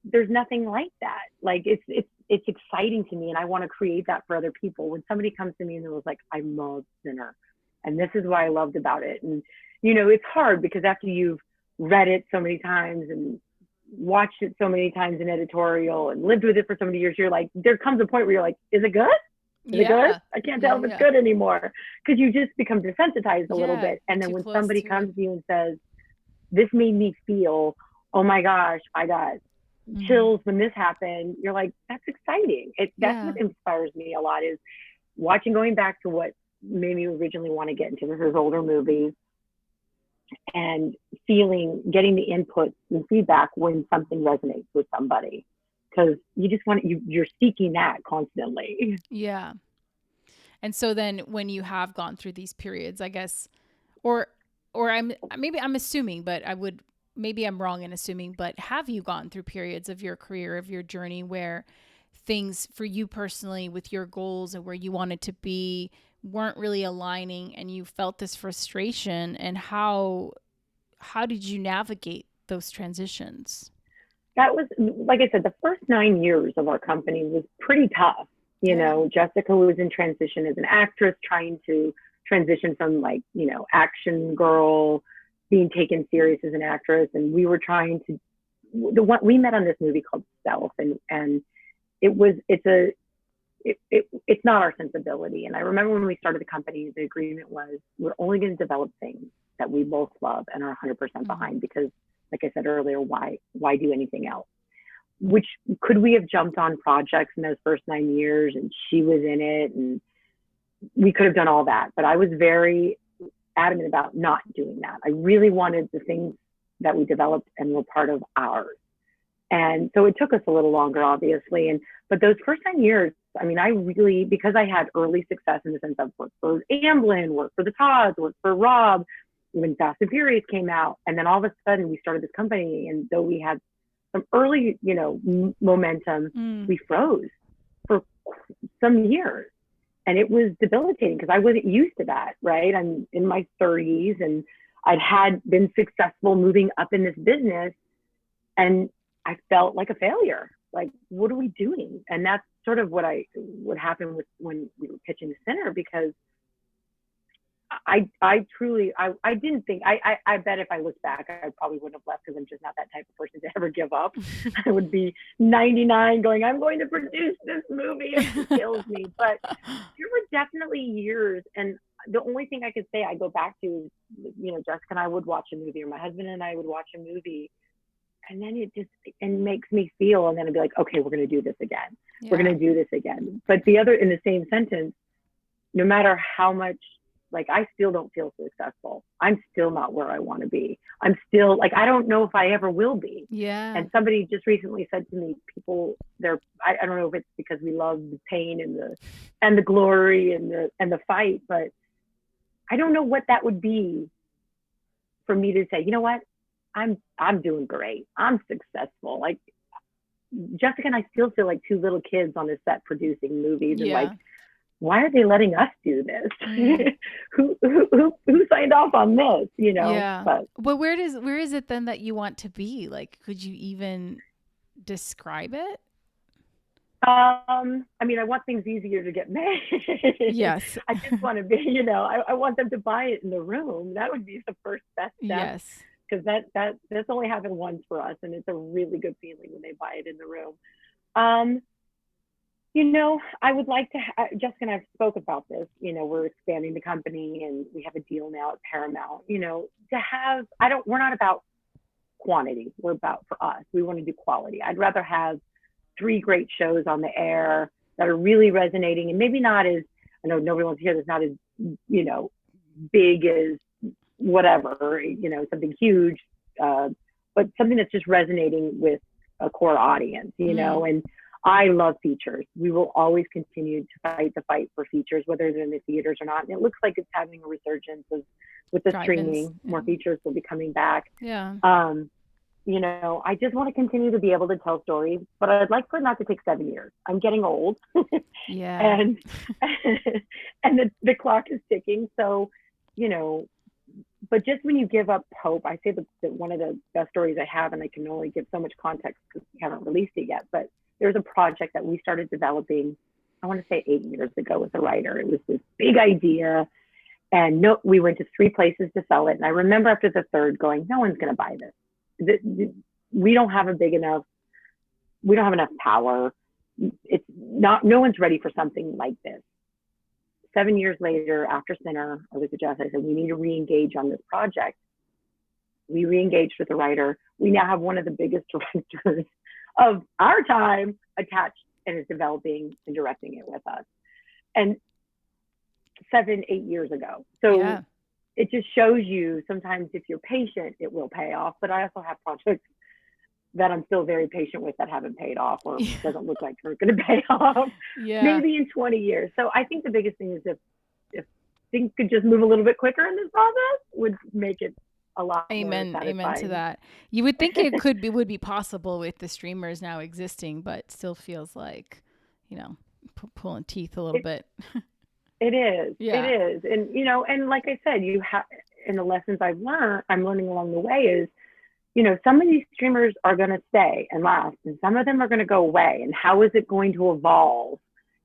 There's nothing like that. Like it's exciting to me, and I want to create that for other people. When somebody comes to me and was like, I love Sinner, and this is what I loved about it. And it's hard because after you've read it so many times and watched it so many times in editorial and lived with it for so many years, you're like, there comes a point where you're like, is it good? Is it good? I can't tell if it's good anymore, because you just become desensitized a little bit. And then when somebody comes to you and says, this made me feel, oh my gosh, I got chills when this happened, you're like, that's exciting. That's what inspires me a lot, is going back to what made me originally want to get into those older movies and getting the input and feedback when something resonates with somebody. Because you just you're seeking that constantly. Yeah. And so then when you have gone through these periods, I guess, or I'm assuming, but maybe I'm wrong in assuming, but have you gone through periods of your career, of your journey, where things for you personally with your goals and where you wanted to be weren't really aligning, and you felt this frustration? And how did you navigate those transitions? That was, like I said, the first 9 years of our company was pretty tough. Jessica was in transition as an actress, trying to transition from action girl, being taken serious as an actress. And we were trying to, we met on this movie called Self, and it's not our sensibility. And I remember when we started the company, the agreement was, we're only going to develop things that we both love and are 100% behind, because like I said earlier, why do anything else? Which, could we have jumped on projects in those first 9 years and she was in it, and we could have done all that. But I was very adamant about not doing that. I really wanted the things that we developed and were part of ours. And so it took us a little longer, obviously. But those first 9 years, I mean, I really, because I had early success in the sense of worked for Amblin, worked for the Todds, worked for Rob, when Fast and Furious came out. And then all of a sudden we started this company. And though we had some early, momentum, we froze for some years. And it was debilitating because I wasn't used to that, right? I'm in my 30s and had been successful moving up in this business. And I felt like a failure. Like, what are we doing? And that's sort of what happened with when we were pitching the center, because I truly didn't think, I bet if I looked back, I probably wouldn't have left, because I'm just not that type of person to ever give up. I would be 99 going, I'm going to produce this movie. It kills me. But there were definitely years. And the only thing I could say I go back to is, Jessica and I would watch a movie, or my husband and I would watch a movie, and then it makes me feel, and then I'd be like, okay, we're going to do this again. Yeah. We're going to do this again. But the other, in the same sentence, no matter how much, like, I still don't feel successful. I'm still not where I want to be. I'm still like, I don't know if I ever will be. Yeah. And somebody just recently said to me, people, I don't know if it's because we love the pain and the glory and the fight, but I don't know what that would be for me to say, you know what? I'm doing great. I'm successful. Like, Jessica and I still feel like two little kids on a set producing movies. And like, why are they letting us do this? who signed off on this? Yeah. But where is it then that you want to be? Like, could you even describe it? I mean, I want things easier to get made. Yes. I just want to be, I want them to buy it in the room. That would be the first best step. Yes. Because that's only happened once for us, and it's a really good feeling when they buy it in the room. I would like to, Jessica and I spoke about this, we're expanding the company and we have a deal now at Paramount, we're not about quantity. We're about, for us, we want to do quality. I'd rather have 3 great shows on the air that are really resonating, and maybe not as, I know nobody wants to hear this, not as, big as whatever, something huge, but something that's just resonating with a core audience, and I love features. We will always continue to fight the fight for features, whether they're in the theaters or not. And it looks like it's having a resurgence with the streaming. More features will be coming back. Yeah. I just want to continue to be able to tell stories, but I'd like for it not to take 7 years. I'm getting old. Yeah. and the clock is ticking. So, but just when you give up hope, I say that one of the best stories I have, and I can only give so much context because we haven't released it yet, but there's a project that we started developing, I want to say 8 years ago with a writer. It was this big idea, and we went to 3 places to sell it. And I remember after the third going, no one's going to buy this. We don't have enough power. It's not, no one's ready for something like this. 7 years later, after Sinner, I was at Jess, I said, we need to re-engage on this project. We re-engaged with the writer. We now have one of the biggest directors of our time attached and is developing and directing it with us. And 7-8 years ago. So it just shows you sometimes if you're patient, it will pay off. But I also have projects that I'm still very patient with that haven't paid off, or doesn't look like they're going to pay off. Maybe in 20 years. So I think the biggest thing is if things could just move a little bit quicker in this process, would make it a lot more satisfying. Amen to that. You would think it would be possible with the streamers now existing, but still feels like, pulling teeth a little bit. It is. Yeah. It is. And, and like I said, and the lessons I'm learning along the way is, some of these streamers are going to stay and last, and some of them are going to go away. And how is it going to evolve?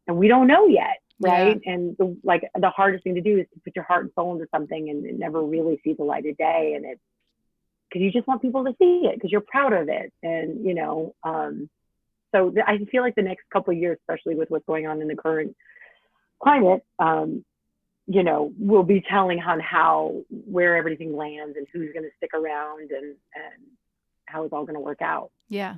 And we don't know yet. Right. Yeah. And the hardest thing to do is to put your heart and soul into something and never really see the light of day. And it's because you just want people to see it because you're proud of it. And, so I feel like the next couple of years, especially with what's going on in the current climate, we'll be telling on where everything lands and who's going to stick around and how it's all going to work out. Yeah.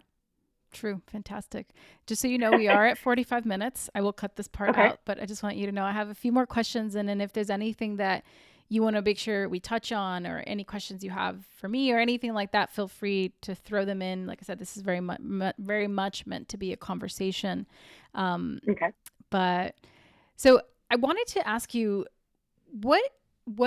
True. Fantastic. Just so you know, we are at 45 minutes. I will cut this part out, but I just want you to know I have a few more questions. And then if there's anything that you want to make sure we touch on, or any questions you have for me or anything like that, feel free to throw them in. Like I said, this is very much meant to be a conversation. Okay. But so I wanted to ask you what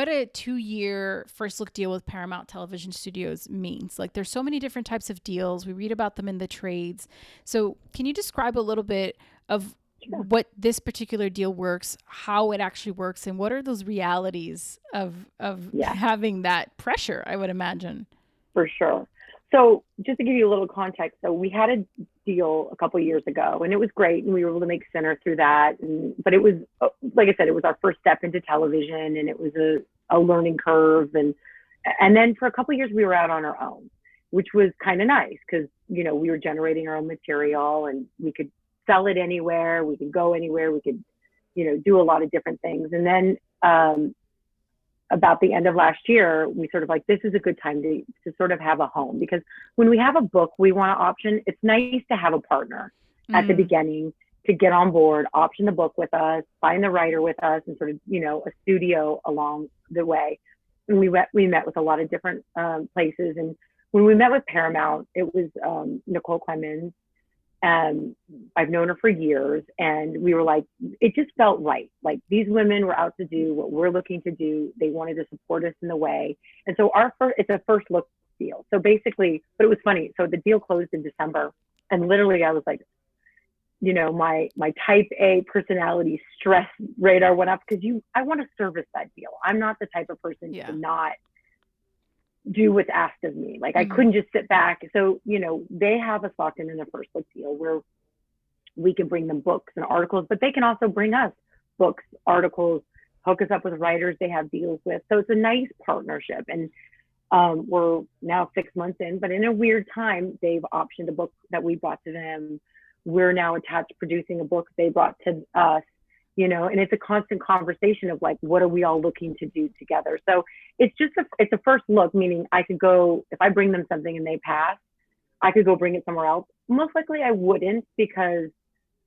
a 2-year first look deal with Paramount Television Studios means. Like there's so many different types of deals. We read about them in the trades. So can you describe a little bit of Sure. what this particular deal works, how it actually works, and what are those realities of Yeah, having that pressure, I would imagine. for sure. So just to give you a little context, so we had a deal a couple of years ago, and it was great, and we were able to make center through that. But it was, like I said, it was our first step into television, and it was a learning curve. And then for a couple of years, we were out on our own, which was kind of nice because we were generating our own material, and we could sell it anywhere, we could go anywhere, we could do a lot of different things. And then about the end of last year, we sort of like, this is a good time to sort of have a home, because when we have a book we want to option, it's nice to have a partner at the beginning to get on board, option the book with us, find the writer with us, and sort of, a studio along the way. And we met with a lot of different places. And when we met with Paramount, it was Nicole Clemens. I've known her for years, and we were like, it just felt right. Like these women were out to do what we're looking to do. They wanted to support us in the way. And so it's a first look deal. So basically, but it was funny. So the deal closed in December, and literally I was like, my type A personality stress radar went up, because I want to service that deal. I'm not the type of person to not do what's asked of me. Like I couldn't just sit back. So, they have us locked in a first look deal where we can bring them books and articles, but they can also bring us books, articles, hook us up with writers they have deals with. So it's a nice partnership. And we're now 6 months in, but in a weird time, they've optioned a book that we brought to them. We're now attached producing a book they brought to us. And it's a constant conversation of like, what are we all looking to do together? So it's a first look, meaning I could go, if I bring them something and they pass, I could go bring it somewhere else. Most likely I wouldn't, because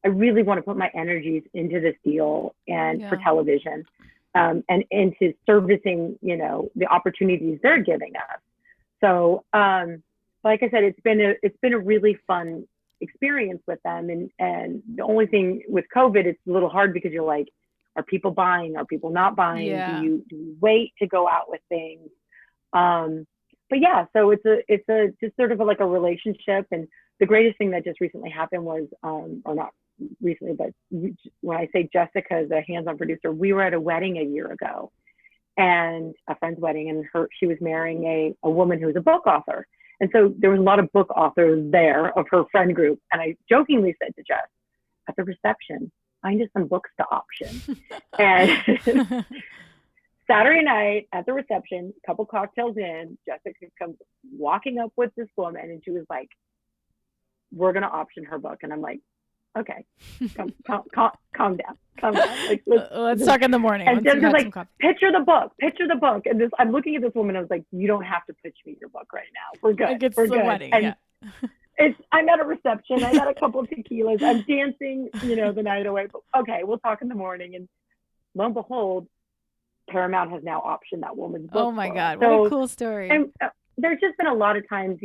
I really want to put my energies into this deal and for television, and into servicing, the opportunities they're giving us. So, like I said, it's been a really fun experience with them. And the only thing with COVID, it's a little hard because you're like, are people buying? Are people not buying? Yeah. Do you wait to go out with things? But yeah, so it's a just sort of like a relationship. And the greatest thing that just recently happened was, or not recently, but when I say Jessica is a hands-on producer, we were at a wedding a year ago, and a friend's wedding, and she was marrying a woman who was a book author. And so there was a lot of book authors there of her friend group. And I jokingly said to Jess at the reception, find us some books to option. And Saturday night at the reception, a couple cocktails in, Jessica comes walking up with this woman, and she was like, we're going to option her book. And I'm like, okay, calm down. Like, let's talk in the morning. And Jessica's like, picture the book. And I'm looking at this woman, I was like, you don't have to pitch me your book right now. We're good. It's We're the good. wedding, and I'm at a reception. I got a couple of tequilas. I'm dancing, the night away. But okay, we'll talk in the morning. And lo and behold, Paramount has now optioned that woman's book. Oh my God, what a cool story. And there's just been a lot of times,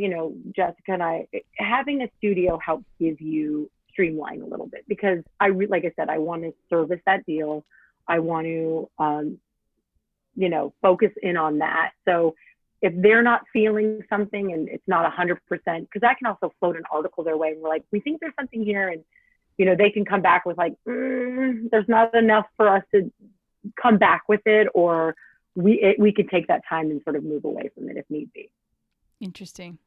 Jessica and I, having a studio helps give you streamline a little bit, because like I said, I want to service that deal. I want to, focus in on that. So if they're not feeling something and it's not 100%, because I can also float an article their way, and we're like, we think there's something here, and they can come back with like, there's not enough for us to come back with it, or we could take that time and sort of move away from it if need be. Interesting.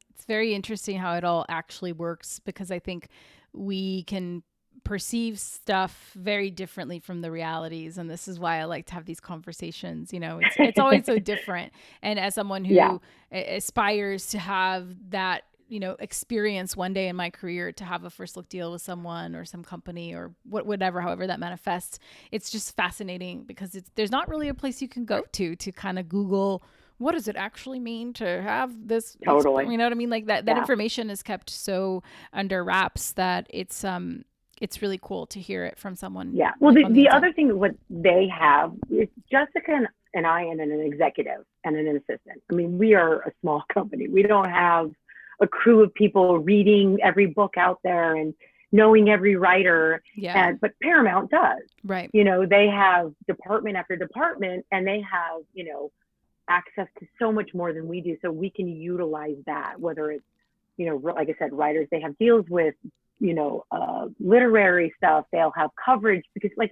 It's very interesting how it all actually works, because I think we can perceive stuff very differently from the realities. And this is why I like to have these conversations. It's always so different. And as someone who aspires to have that, experience one day in my career, to have a first look deal with someone or some company or whatever, however that manifests, it's just fascinating, because there's not really a place you can go to kind of Google, what does it actually mean to have this? Totally. You know what I mean? Like that information is kept so under wraps that it's really cool to hear it from someone. Yeah. Well, the other thing, what they have is Jessica and I, and an executive and an assistant. I mean, we are a small company. We don't have a crew of people reading every book out there. And, knowing every writer. Yeah. But Paramount does. Right. They have department after department, and they have, access to so much more than we do. So we can utilize that, whether it's, like I said, writers, they have deals with, literary stuff. They'll have coverage because, like,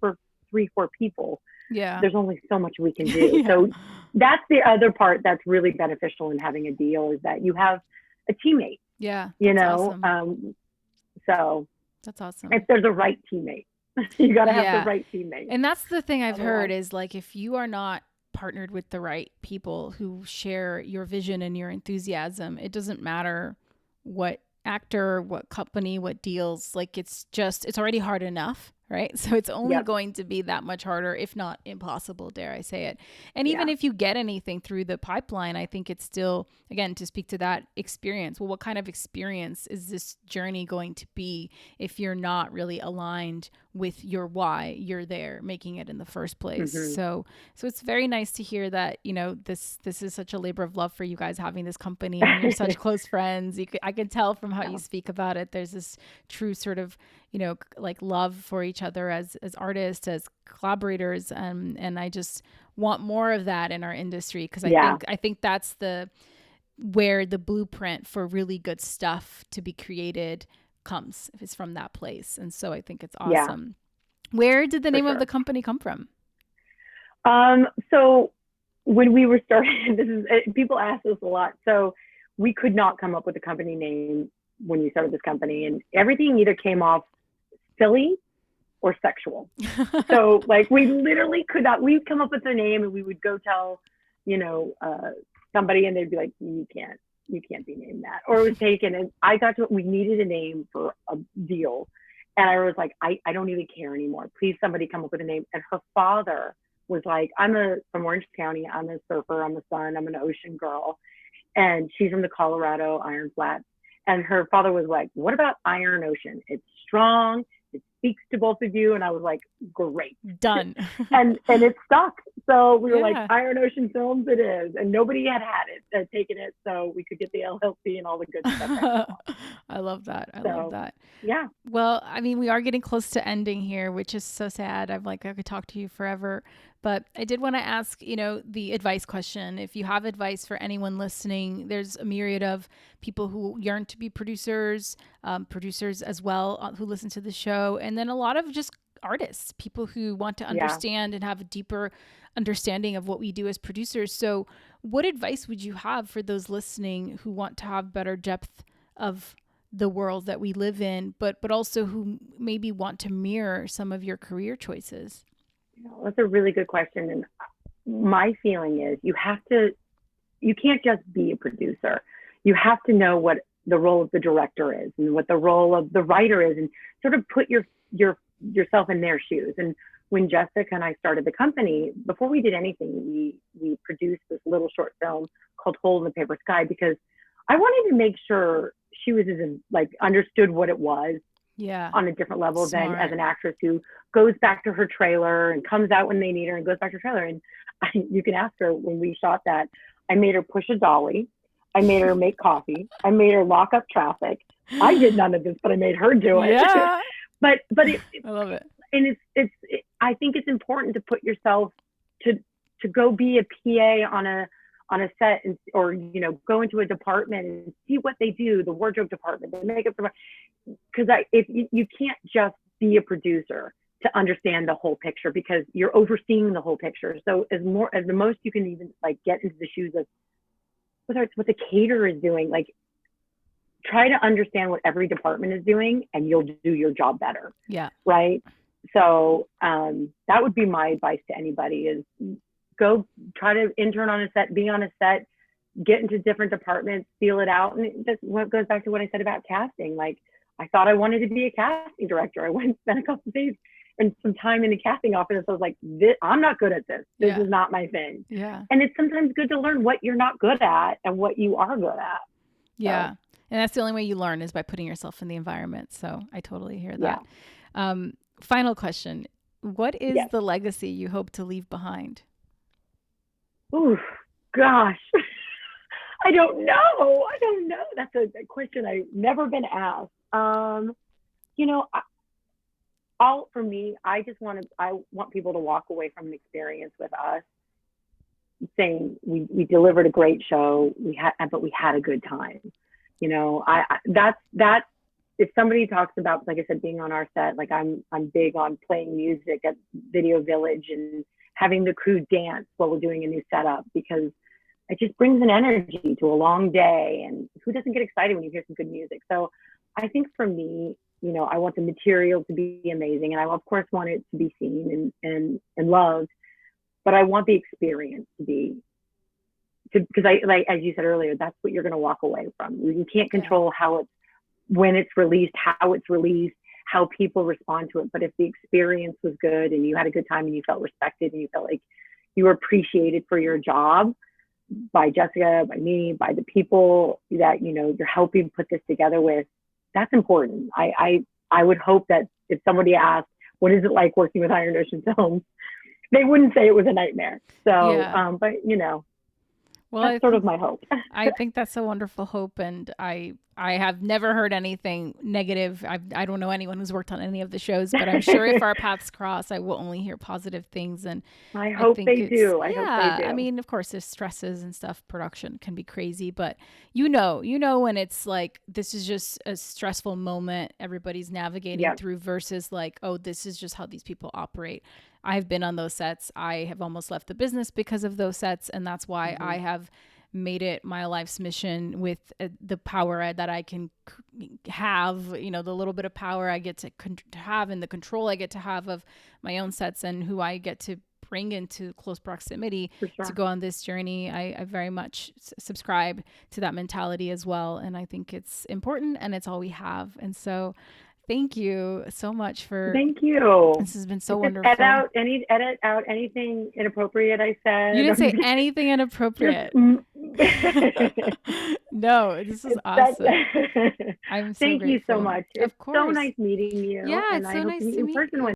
we're 3-4 people. Yeah. There's only so much we can do. Yeah. So that's the other part that's really beneficial in having a deal, is that you have a teammate. Yeah. Awesome. So that's awesome. If there's a right teammate, you got to have Yeah. the right teammate. And that's the thing I've heard is, like, if you are not partnered with the right people who share your vision and your enthusiasm, it doesn't matter what actor, what company, what deals, like, it's already hard enough, right? So it's only going to be that much harder, if not impossible, dare I say it. And even if you get anything through the pipeline, I think it's still, again, to speak to that experience. Well, what kind of experience is this journey going to be if you're not really aligned with your why you're there making it in the first place? Mm-hmm. So it's very nice to hear that, this is such a labor of love for you guys, having this company, and you're such close friends. I can tell from how you speak about it, there's this true sort of, like, love for each other as artists, as collaborators. And I just want more of that in our industry, because I think that's where the blueprint for really good stuff to be created comes, if it's from that place. And so I think it's awesome. Where did the name of the company come from? So when we were starting, people ask this a lot. So we could not come up with a company name when we started this company, and everything either came off silly or sexual. So, like, we literally could not. We'd come up with a name, and we would go tell, somebody, and they'd be like, "You can't be named that," or it was taken. And we needed a name for a deal, and I was like, I don't even care anymore. Please, somebody come up with a name. And her father was like, I'm from Orange County. I'm a surfer. I'm a son. I'm an ocean girl, and she's from the Colorado Iron Flats. And her father was like, what about Iron Ocean? It's strong. It speaks to both of you. And I was like, great. Done. and it stuck. So we were like, Iron Ocean Films it is. And nobody had taken it. So we could get the LLC and all the good stuff. I love that. I love that. Yeah. Well, I mean, we are getting close to ending here, which is so sad. I could talk to you forever. But I did want to ask, the advice question. If you have advice for anyone listening, there's a myriad of people who yearn to be producers as well, who listen to the show. And then a lot of just artists, people who want to understand and have a deeper understanding of what we do as producers. So what advice would you have for those listening who want to have better depth of the world that we live in, but also who maybe want to mirror some of your career choices? That's a really good question. And my feeling is you can't just be a producer. You have to know what the role of the director is and what the role of the writer is, and sort of put yourself in their shoes. And when Jessica and I started the company, before we did anything, we produced this little short film called Hole in the Paper Sky, because I wanted to make sure she was understood what it was on a different level than as an actress who goes back to her trailer and comes out when they need her and goes back to her trailer. And you can ask her, when we shot that, I made her push a dolly. I made her make coffee. I made her lock up traffic. I did none of this, but I made her do it. Yeah. but I love it. And I think it's important to put yourself to go be a PA on a set, or go into a department and see what they do, the wardrobe department, the makeup department, because if you can't just be a producer to understand the whole picture, because you're overseeing the whole picture. So as the most you can even get into the shoes of whether it's what the caterer is doing, try to understand what every department is doing, and you'll do your job better. Yeah. Right. So that would be my advice to anybody: is go try to intern on a set, be on a set, get into different departments, feel it out. And that's what goes back to what I said about casting. I thought I wanted to be a casting director. I went and spent a couple of days and some time in the casting office. I was like, I'm not good at this. This is not my thing. Yeah. And it's sometimes good to learn what you're not good at and what you are good at. Yeah. So. And that's the only way you learn, is by putting yourself in the environment. So I totally hear that. Yeah. Final question. What is the legacy you hope to leave behind? Oh, gosh. I don't know. That's a question I've never been asked. you know, all for me, I want people to walk away from an experience with us saying we delivered a great show, but we had a good time. You know, that's if somebody talks about, like I said, being on our set, like I'm big on playing music at Video Village and having the crew dance while we're doing a new setup, because it just brings an energy to a long day. And who doesn't get excited when you hear some good music? So I think for me, you know, I want the material to be amazing, and I of course want it to be seen and loved, but I want the experience to be, because I, like as you said earlier, that's what you're going to walk away from. You can't control how it's, when it's released, how it's released, how people respond to it. But if the experience was good and you had a good time and you felt respected and you felt like you were appreciated for your job by Jessica, by me, by the people that, you know, you're helping put this together with, that's important. I would hope that if somebody asked, what is it like working with Iron Ocean Films, they wouldn't say it was a nightmare. So, Yeah. but you know, Well, that's sort of my hope. I think that's a wonderful hope, and I have never heard anything negative. I don't know anyone who's worked on any of the shows, but I'm sure if our paths cross, I will only hear positive things. And I I hope think they it's, do. I hope they yeah. I do. mean, of course, there's stresses and stuff. Production can be crazy, but you know when it's like this is just a stressful moment everybody's navigating Yep. through versus like, oh, this is just how these people operate. I've been on those sets. I have almost left the business because of those sets, and that's why Mm-hmm. I have made it my life's mission with the power that I can have, you know, the little bit of power I get to have and the control I get to have of my own sets and who I get to bring into close proximity For to sure. go on this journey. I very much subscribe to that mentality as well. And I think it's important and it's all we have. And so thank you so much for, Thank you. this has been so Just wonderful. edit out anything inappropriate I You said. didn't say anything Just inappropriate. that. No, this is awesome. I'm so Thank you so grateful. much. It's Of so course. nice meeting Yeah, you, and it's I so hope to nice meet to you in meet person you. one